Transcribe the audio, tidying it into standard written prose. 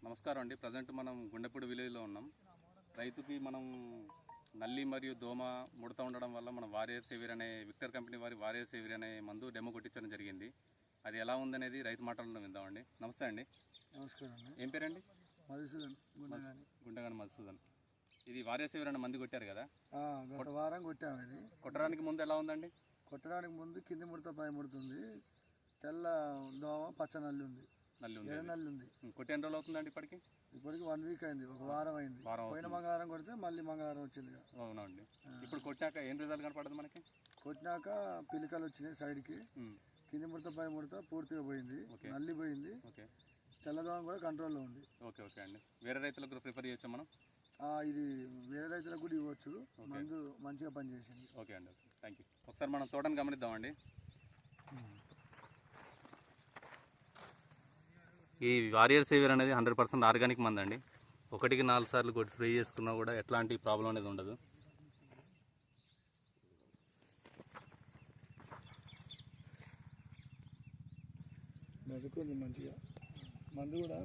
నమస్కారం అండి. ప్రజెంట్ మనం గుండెపూడి విలేజ్లో ఉన్నాం. రైతుకి మనం నల్లి మరియు దోమ ముడత ఉండడం వల్ల మనం వారియర్ సేవియర్ అనే విక్టర్ కంపెనీ వారి వారియర్ సేవియర్ అనే మందు డెమో కొట్టించడం జరిగింది. అది ఎలా ఉందనేది రైతు మాటలను విందామండి. నమస్తే అండి. నమస్కారం అండి. ఏం పేరండి? మధుసూదన్, గుండగాని మధుసూదన్. ఇది వారియర్ సేవియర్ అనే మందు కొట్టారు కదా? గత వారం కొట్టాము. ఇది కొట్టడానికి ముందు ఎలా ఉందండి? కొట్టడానికి ముందు కింది ముడత పై ముడుతుంది, తెల్ల దోమ, పచ్చ నల్లి ఉంది, ఎర్ర నల్లి ఉంది. కొట్టి ఎన్ని రోజులు అవుతుందండి ఇప్పటికి? 1 వీక్ అయింది, ఒక వారం అయింది. పోయిన మంగళవారం కొడితే మళ్ళీ మంగళవారం వచ్చింది. అవునండి. ఇప్పుడు కొట్టాక ఏం రిజల్ట్ కనపడదు మనకి? కొట్టినాక పిలికలు వచ్చినాయి సైడ్కి, కింది ముడత పై ముడత పూర్తిగా పోయింది, నల్లి పోయింది, తెల్లదోమ కూడా కంట్రోల్లో ఉంది. ఓకే ఓకే అండి. వేరే రైతులకు కూడా ప్రిఫర్ చేయొచ్చా మనం? ఇది వేరే రైతులకు కూడా ఇవ్వచ్చు, మందు మంచిగా పనిచేసింది. ఓకే అండి, ఓకే, థ్యాంక్ యూ. ఒకసారి మనం తోటను గమనిద్దామండి. ఈ వారియర్ సేవియర్ అనేది 100% ఆర్గానిక్ మందు అండి. 1కి 4 సార్లు కొట్టి స్ప్రే చేసుకున్నా కూడా ఎట్లాంటి ప్రాబ్లం అనేది ఉండదు. మెతుకుంది మంచిగా, మందు కూడా